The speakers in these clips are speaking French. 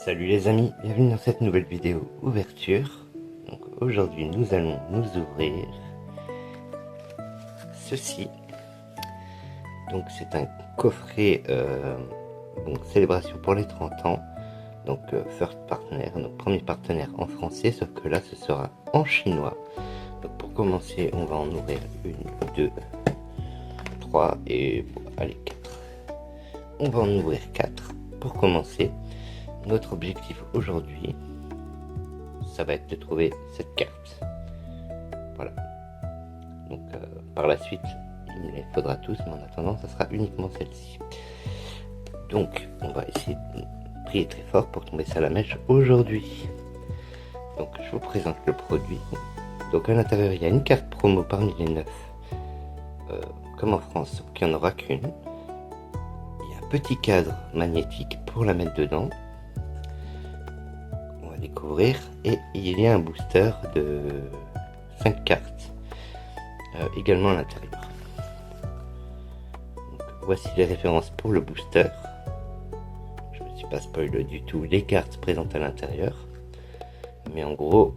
Salut les amis, bienvenue dans cette nouvelle vidéo ouverture. Donc aujourd'hui nous allons nous ouvrir ceci. Donc c'est un coffret célébration pour les 30 ans. Donc First Partner, donc premier partenaire en français, sauf que là ce sera en chinois. Donc pour commencer on va en ouvrir 1, 2, 3 et allez 4. On va en ouvrir 4 pour commencer. Notre objectif aujourd'hui, ça va être de trouver cette carte. Voilà. Donc par la suite, il les faudra tous, mais en attendant, ça sera uniquement celle-ci. Donc on va essayer de prier très fort pour tomber ça à la mèche aujourd'hui. Donc je vous présente le produit. Donc à l'intérieur, il y a une carte promo parmi les 9, comme en France, sauf qu'il n'y en aura qu'une. Il y a un petit cadre magnétique pour la mettre dedans. Découvrir, et il y a un booster de 5 cartes également à l'intérieur. Voici les références pour le booster. Je ne me suis pas spoilé du tout les cartes présentes à l'intérieur, mais en gros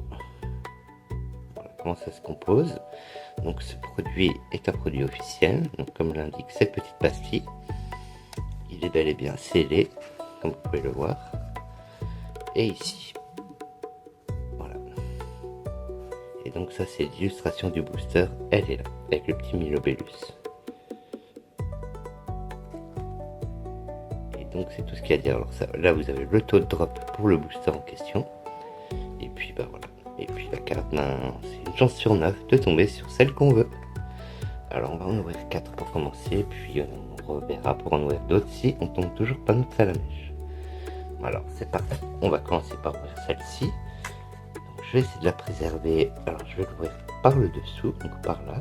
voilà comment ça se compose. Donc ce produit est un produit officiel, donc comme l'indique cette petite pastille, il est bel et bien scellé comme vous pouvez le voir, et ici. Et donc ça c'est l'illustration du booster, elle est là, avec le petit Milobellus. Et donc c'est tout ce qu'il y a à dire. Alors ça, là vous avez le taux de drop pour le booster en question. Et puis bah voilà. Et puis la carte, c'est une chance sur 9 de tomber sur celle qu'on veut. Alors on va en ouvrir 4 pour commencer, puis on reverra pour en ouvrir d'autres si on tombe toujours pas notre salamèche. Alors c'est parti, on va commencer par ouvrir celle-ci. Je vais essayer de la préserver, alors je vais l'ouvrir par le dessous, donc par là.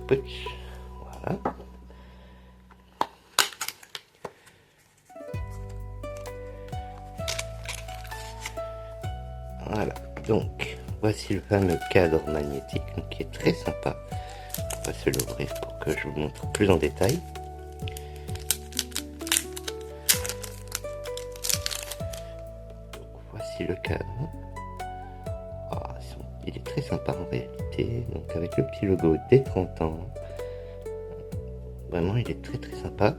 Voilà. Voilà, donc voici le fameux cadre magnétique, donc, qui est très sympa. On va se l'ouvrir pour que je vous montre plus en détail. Le cadre, il est très sympa en réalité, donc avec le petit logo des 30 ans, vraiment il est très très sympa.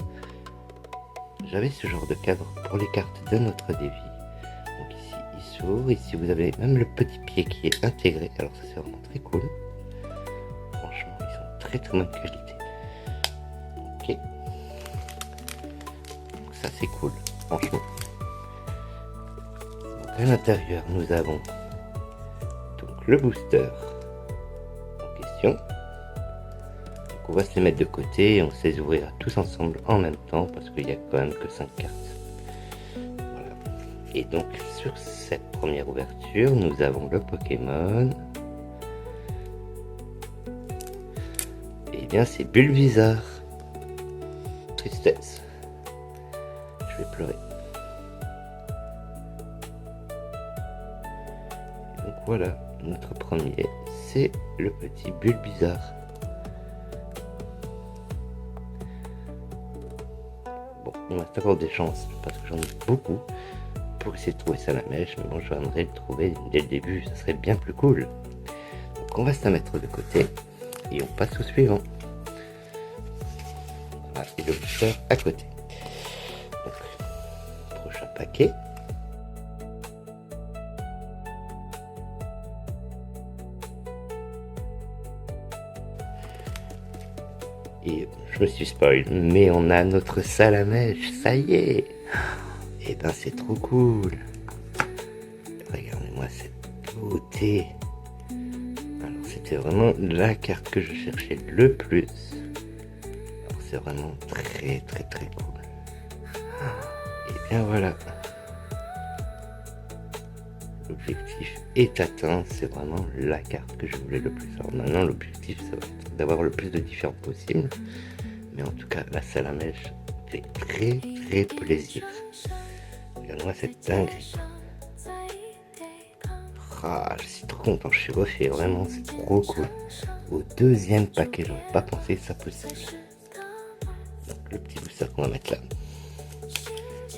J'avais ce genre de cadre pour les cartes de notre défi, donc ici il s'ouvre, ici vous avez même le petit pied qui est intégré, alors ça c'est vraiment très cool, franchement ils sont très très bonne qualité. Ok, donc ça c'est cool franchement. À l'intérieur, nous avons donc le booster en question. Donc on va se les mettre de côté et on sait les ouvrir tous ensemble en même temps parce qu'il n'y a quand même que 5 cartes. Voilà. Et donc sur cette première ouverture, nous avons le Pokémon. Et bien c'est Bulbizarre. Tristesse. Je vais pleurer. Donc voilà, notre premier, c'est le petit Bulbizarre. Bon, il me reste encore des chances, parce que j'en ai beaucoup, pour essayer de trouver ça à la mèche, mais bon, je viendrai le trouver dès le début, ça serait bien plus cool. Donc on va se la mettre de côté, et on passe au suivant. Voilà, et le booster à côté. Donc, prochain paquet. Et je me suis spoil, mais on a notre salamèche, ça y est. Et ben c'est trop cool. Regardez-moi cette beauté. Alors c'était vraiment la carte que je cherchais le plus. Alors c'est vraiment très très très cool. Et bien voilà. L'objectif est atteint, c'est vraiment la carte que je voulais le plus. Alors maintenant l'objectif ça va être d'avoir le plus de différents possible, mais en tout cas la salamèche fait très très plaisir. Regarde-moi cette dinguerie. Ah, je suis trop content, je suis refait, vraiment, c'est trop cool. Au deuxième paquet, j'aurais pas pensé ça possible. Donc, le petit booster qu'on va mettre là.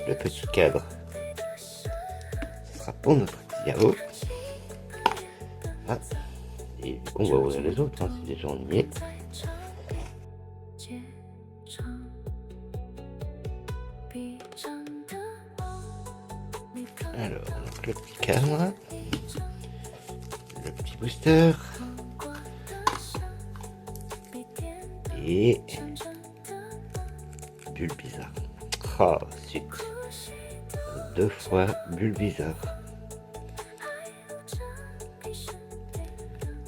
Le petit cadre. Ce sera pour notre petit yaourt. Ah. Et du coup, on va ouvrir les autres, hein, si déjà on y est. Alors, donc le petit cadre. Le petit booster. Et bulle bizarre. Oh, zut. 2 fois bulle bizarre.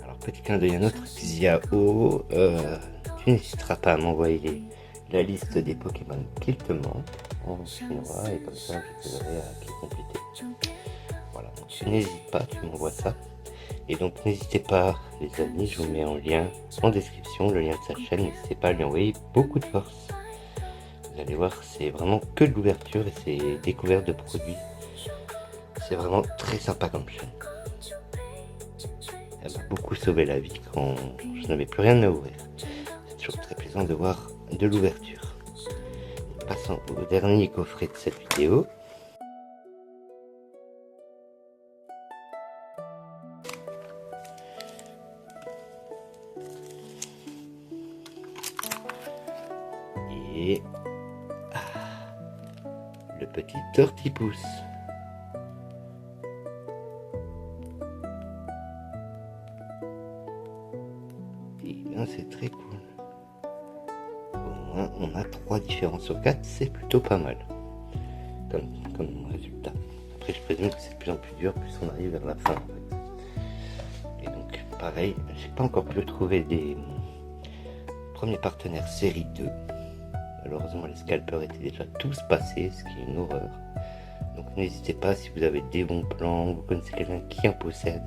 Alors, petit clin d'œil à notre Xiao. Tu n'hésiteras pas à m'envoyer la liste des Pokémon qu'il te manque en chinois et comme ça je te verrai à qui compléter. Voilà, donc n'hésite pas, tu m'envoies ça. Et donc n'hésitez pas les amis, je vous mets en lien en description le lien de sa chaîne, n'hésitez pas à lui envoyer beaucoup de force. Vous allez voir, c'est vraiment que de l'ouverture et c'est découverte de produits. C'est vraiment très sympa comme chaîne. Elle m'a beaucoup sauvé la vie quand je n'avais plus rien à ouvrir. C'est toujours très plaisant de voir de l'ouverture. Passons au dernier coffret de cette vidéo. Et le petit tortipousse. Et bien c'est très cool. Au moins on a 3 différences sur 4, c'est plutôt pas mal comme résultat. Après je présume que c'est de plus en plus dur plus on arrive vers la fin en fait. Et donc pareil, j'ai pas encore pu trouver des premiers partenaires série 2. Malheureusement les scalpers étaient déjà tous passés, ce qui est une horreur. Donc n'hésitez pas si vous avez des bons plans, vous connaissez quelqu'un qui en possède,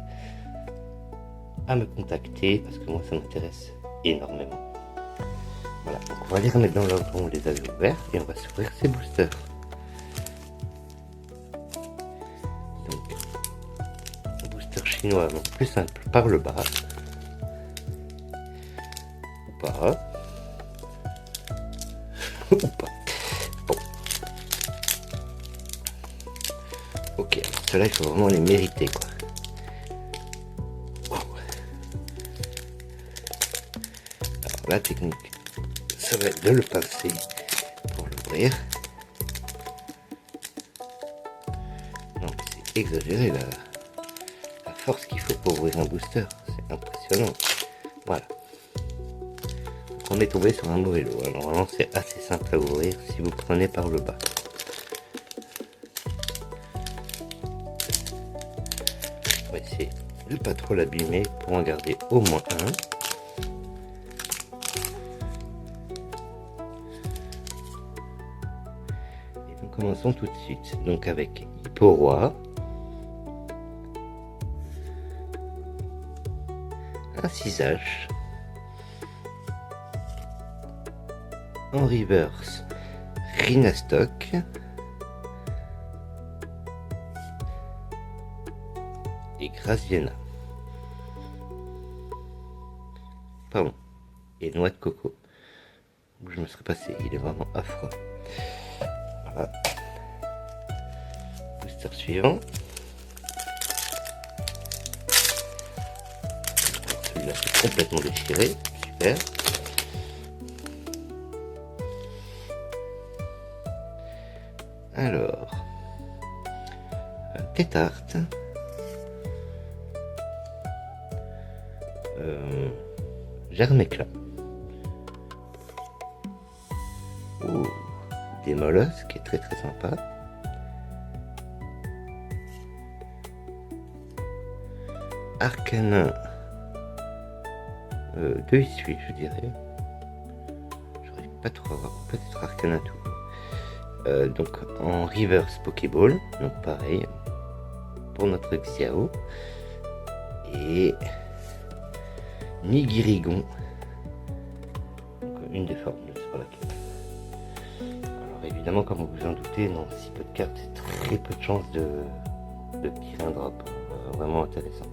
à me contacter parce que moi ça m'intéresse énormément. Voilà, donc on va les remettre dans l'ordre où on les avait ouverts et on va s'ouvrir ces boosters. Donc, booster chinois, donc plus simple par le bas. Ou pas. Ou pas. Bon. Ok, alors ceux-là il faut vraiment les mériter quoi. Alors la technique, ça va être de le passer pour l'ouvrir. Non, c'est exagéré la force qu'il faut pour ouvrir un booster, c'est impressionnant. Voilà. On est tombé sur un mauvais lot. Alors normalement c'est assez simple à ouvrir si vous prenez par le bas. On va essayer de pas trop l'abîmer pour en garder au moins un. Et nous commençons tout de suite donc avec Hipporoi, un 6H, en reverse Rhinastock, et Graziella. Pardon, et noix de coco. Où je me serais passé, il est vraiment affreux. Voilà. Booster suivant. Celui-là c'est complètement déchiré, super. Alors, Tétarte, Germécla, des mollusques qui est très très sympa, Arcanin, de Hisui je dirais, j'arrive pas trop à voir, peut-être Arcanin tout. Donc en reverse Pokéball, donc pareil pour notre Xiao, et Nigirigon, donc une des formes, je sais pas laquelle. Alors évidemment comme vous vous en doutez, dans si peu de cartes, c'est très peu de chances de tirer un drop. vraiment intéressant.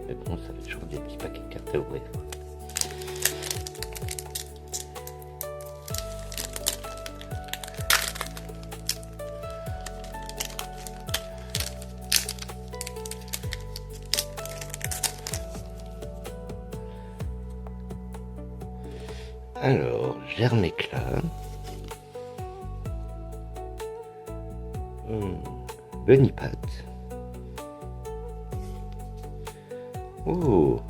Mais bon, ça fait toujours des petits paquets de cartes à ouvrir. Alors, germe éclat. Bunny Pat. Oh,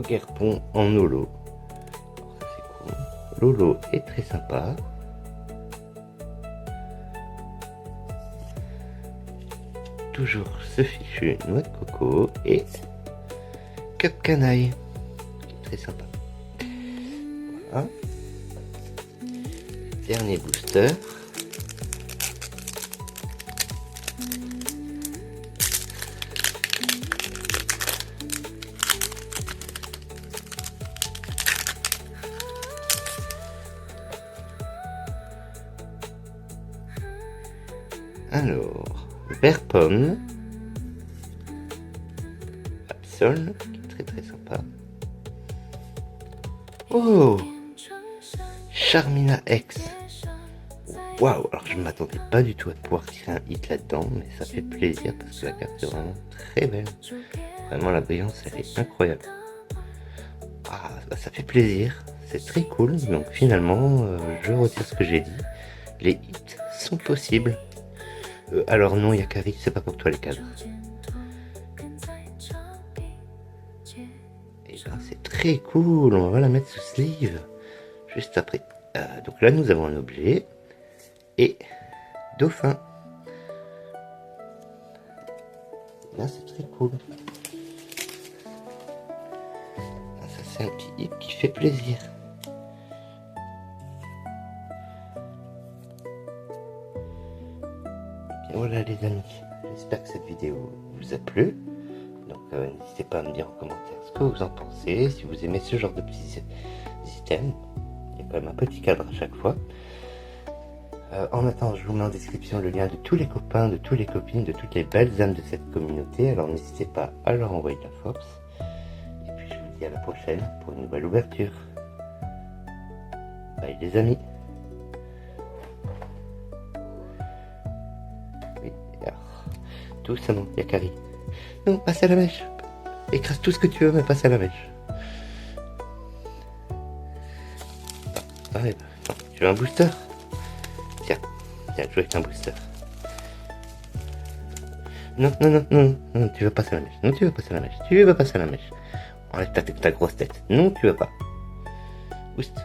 Guerpon en holo. Alors ça c'est cool. Lolo est très sympa. Toujours ce fichu noix de coco et Cup Canaille, qui est très sympa. Voilà. Dernier booster. Alors, vert pomme, Absol, qui est très très sympa. Oh, Charmina X. Waouh, alors je ne m'attendais pas du tout à pouvoir tirer un hit là-dedans, mais ça fait plaisir parce que la carte est vraiment très belle. Vraiment la brillance elle est incroyable. Ah, bah, ça fait plaisir, c'est très cool, donc finalement je retire ce que j'ai dit. Les hits sont possibles. Alors non Yakari, c'est pas pour toi les cadres. Et ben c'est très cool, on va la mettre sous sleeve juste après. Donc là nous avons un objet et dauphin. Là c'est très cool. Ça c'est un petit hit qui fait plaisir. Voilà les amis, j'espère que cette vidéo vous a plu. Donc n'hésitez pas à me dire en commentaire ce que vous en pensez, si vous aimez ce genre de petits items. Il y a quand même un petit cadre à chaque fois. En attendant, je vous mets en description le lien de tous les copains, de toutes les copines, de toutes les belles âmes de cette communauté. Alors n'hésitez pas à leur envoyer de la force. Et puis je vous dis à la prochaine pour une nouvelle ouverture. Bye les amis. Doucement, Yakari. Non, passe à la mèche. Écrase tout ce que tu veux, mais passe à la mèche. Arrête. Tu veux un booster? Tiens, je veux un booster. Non, tu veux passer à la mèche. Non, tu veux passer à la mèche. Tu veux passer à la mèche. Enlève ta grosse tête. Non, tu veux pas. Boost.